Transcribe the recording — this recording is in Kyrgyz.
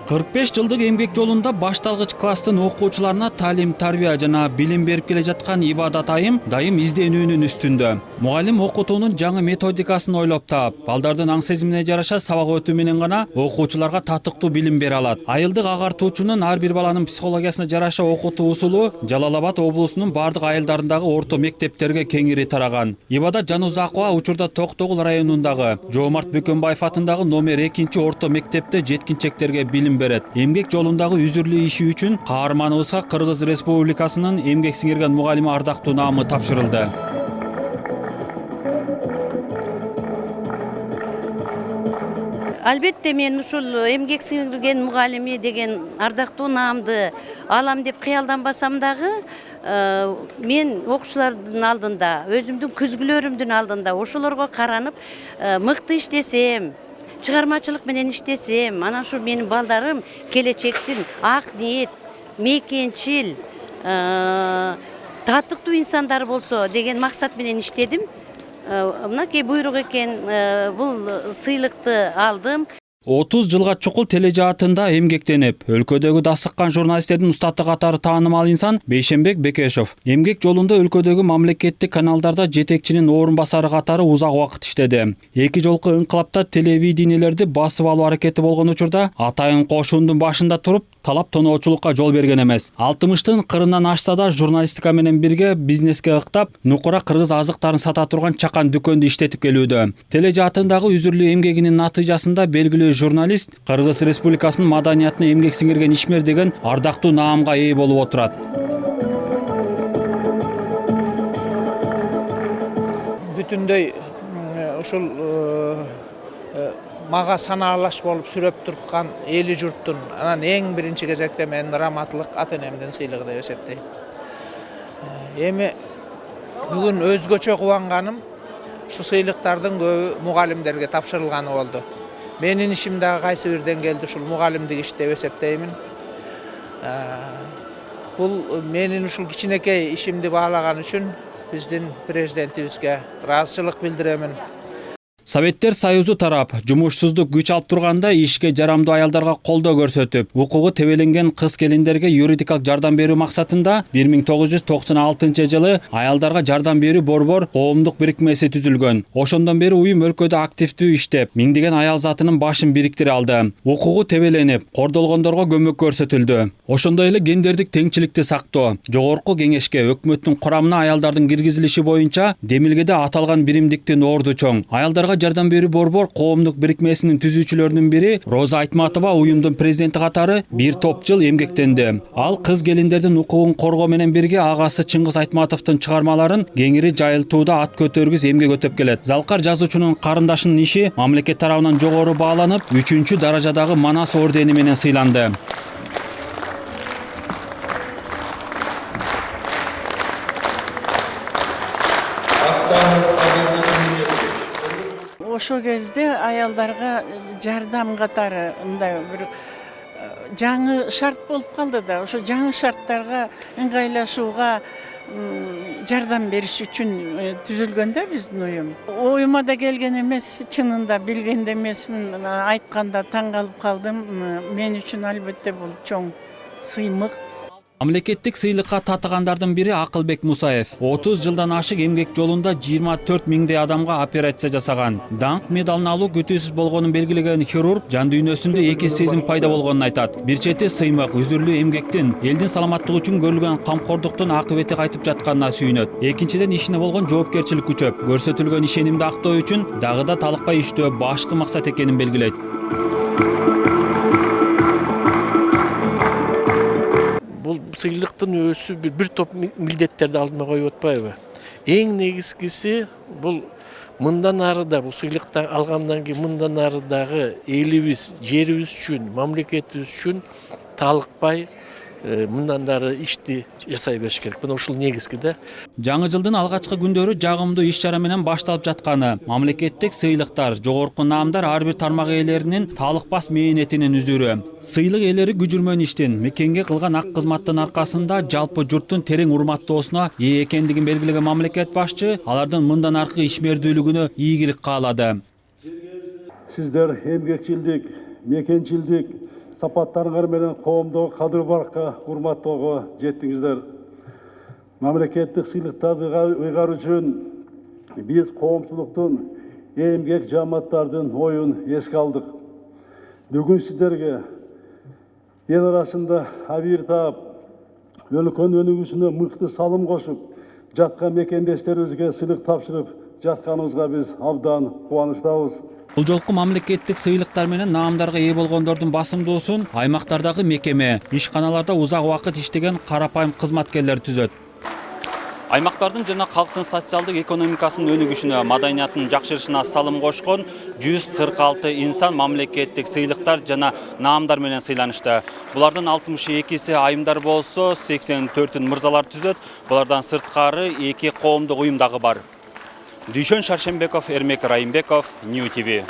45 жылдык эмгек жолунда башталгыч класстын окуучуларына талим тарбия жана билим берип келе жаткан Ибадат айым дайым изденүүнүн үстүндө. Мугалим окутуунун жаңы методикасын ойлоп таап, балдардын аң сезимине жараша сабак өтүү менен гана окуучуларга татыктуу билим бере алат. Айылдык агартуучунун ар бир баланын психологиясына жараша окутуу усулу Жалал Абад облусунун бардык айылдарындагы орто мектептерге кеңири тараган. Ибадат Жанузакова учурда Токтогул районундагы Жоомарт Бөкөнбаев атындагы номер 2 орто мектепте жеткинчектерге билим берет. Эмгек жолундагы үзүрлүү иши үчүн каарманыбызга Кыргыз Республикасынын эмгек сиңирген мугалими ардактуу наамы тапшырылды. Албетте мен ушул эмгек сиңирген мугалими деген ардактуу наамды алам деп кыялданбасам дагы, мен окуучулардын алдында, өзүмдүн күзгүлөрүмдүн алдында ошолорго каранып мыкты иштесем, чыгармачылык менен иштесем, анан ушу менин балдарым келечектин ак ниет, мейкенчил, татыктуу инсандар болсо деген максат менен иштедим. Мынакей буйрук экен, бул сыйлыкты алдым. 30 жылга чукул тележаатында эмгектенип, өлкөдөгү да сыккан журналисттердин устаты катары таанымал инсан Бейшенбек Бекешев эмгек жолунда өлкөдөгү мамлекеттик каналдарда жетекчинин орун басары катары узак убакыт иштеди. Эки жолку ыңкылапта телевидениелерди басып алуу аракети болгон учурда атайын кошуундун башында туруп талап тоноочулукка жол берген эмес. 60-тын кырынан ашса да журналистика менен бирге бизнеске ыктап, нукура кыргыз азыктарын сата турган чакан дүкөндү иштетип келүүдө. Тележаатындагы үзүрлүү эмгегинин натыйжасында белгилүү журналист Кыргыз Республикасынын маданиятына эмгек сиңирген ишмер деген ардактуу наамга ээ болуп отурат. Бүтүндөй ушул мага санаалаш болуп сүрөп турган эли журттун анан эң биринчи кезекте мен раматылык ата-энемдин сыйлыгы деп эсептейм. Эми бүгүн өзгөчө кубанганым ушу сыйлыктардын көбү мугалимдерге тапшырылганы болду. Менин ишим дагы кайсы бир деңгээлде ушул мугалимдик иш деп эсептеймин. Бул менин ушул кичинекей ишимди баалаган үчүн биздин президентибизге ыраазычылык билдиремин. Советтер Союзу тарап жумушсуздук күч алып турганда ишке жарамдуу аялдарга колдоо көрсөтүп, укугу тебеленген кыз келиндерге юридикалык жардам берүү максатында 1996 жылы аялдарга жардам берүү борбор коомдук бирикмеси түзүлгөн. Ошондон бери уюм өлкөдө активдүү иштеп, миңдеген аял затынын башын бириктире алды. Укугу тебеленип, кордолгондорго көмөк көрсөтүлдү. Ошондой эле гендердик теңчиликти сактоо, жогорку кеңешке өкмөттүн курамына аялдардын киргизилиши боюнча демилгеде аталган биримдиктин орду чоң. Аялдарга жардам берүү борбор коомдук бирикмесинин түзүүчүлөрүнүн бири Роза Айтматова уюмдун президенти катары бир топ жыл эмгектенди. Ал кыз келиндердин укугун коргоо менен бирге агасы Чыңгыз Айтматовдун чыгармаларын кеңири жайылтууда ат көтөргүз эмгек өтөп келет. Залкар жазуучунун карындашынын иши мамлекет тарабынан жогору бааланып, 3-даражадагы Манас ордени менен сыйланды. Ошол кезде аялдарга жардам катары мындай бир жаңы шарт болуп калды да, ошо жаңы шарттарга ыңгайлашууга жардам бериш үчүн түзүлгөн да биздин уюм. Оюма да келген эмес, чынында билген да эмесмин, айтканда таң калып калдым. Мен үчүн албетте бул чоң сыймык. Мамлекеттик сыйлыкка татыгандардын бири Акылбек Мусаев 30 жылдан ашык эмгек жолунда 24 миңдей адамга операция жасаган. Даңк медалын алуу күтүүсүз болгонун белгилеген хирург жан дүйнөсүндө эки сезим пайда болгонун айтат. Бир чети сыймык, үзүрлүү эмгектин элдин саламаттыгы үчүн көрүлгөн камкордуктун акыбети кайтып жатканына сүйүнөт. Экинчиден ишине болгон жоопкерчилик күчөп, көрсөтүлгөн ишенимди актоо үчүн дагы да талыкпай иштөө башкы максат экенин белгилейт. Бул сыйлыктын өзү бир топ милдеттерди алдыма коюп атпайбы? Эң негизгиси бул мындан ары да бул сыйлыкты алгандан кийин мындан ары дагы элибиз, жерибиз үчүн, мамлекетибиз үчүн талыкпай мындан дары ишти жасай бериш керек. Мына ушул негизги да. Жаңы жылдын алгачкы күндөрү жагымдуу иш-чара менен башталып жатканы, мамлекеттик сыйлыктар, жогорку наамдар ар бир тармак ээлеринин талыкпас мээнетинин үзүрү. Сыйлык ээлери күжүрмөн иштин, мекенге кылган ак кызматтын аркасында жалпы журттун терең урматтоосуна ээ экендигин белгилеген мамлекет башчы алардын мындан аркы ишмердүүлүгүнө ийгилик каалады. Сиздер эмгекчилдик, мекенчилдик, сапаттарыңар менен коомдогу кадыр баракка урматтоого жеттиңиздер. Мамлекеттик сыйлыктарды ыйгар үчүн биз коомчулуктун эмгек жааматтардын оюн эске алдык. Бүгүн сиздерге эл арасында абийир таап, өлкөнүн өнүгүүсүнө мыкты салым кошуп жаткан мекендештерибизге сыйлык тапшырып жатканыбызга биз абдан кубанычтабыз. Бул жолку мамлекеттик сыйлыктар менен наамдарга ээ болгондордун басымдуусун аймактардагы мекеме, ишканаларда узак убакыт иштеген карапайым кызматкерлер түзөт. Аймактардын жана калктын социалдык экономикасынын өнүгүшүнө, маданиятынын жакшырышына салым кошкон 146 инсан мамлекеттик сыйлыктар жана наамдар менен сыйланышты. Булардын 62си айымдар болсо, 84-ün мырзалар түзөт. Булардан сырткары 2 коомдук уюм дагы бар. Дүйшөн Шаршембеков, Эрмек Райымбеков, Нью ТВ.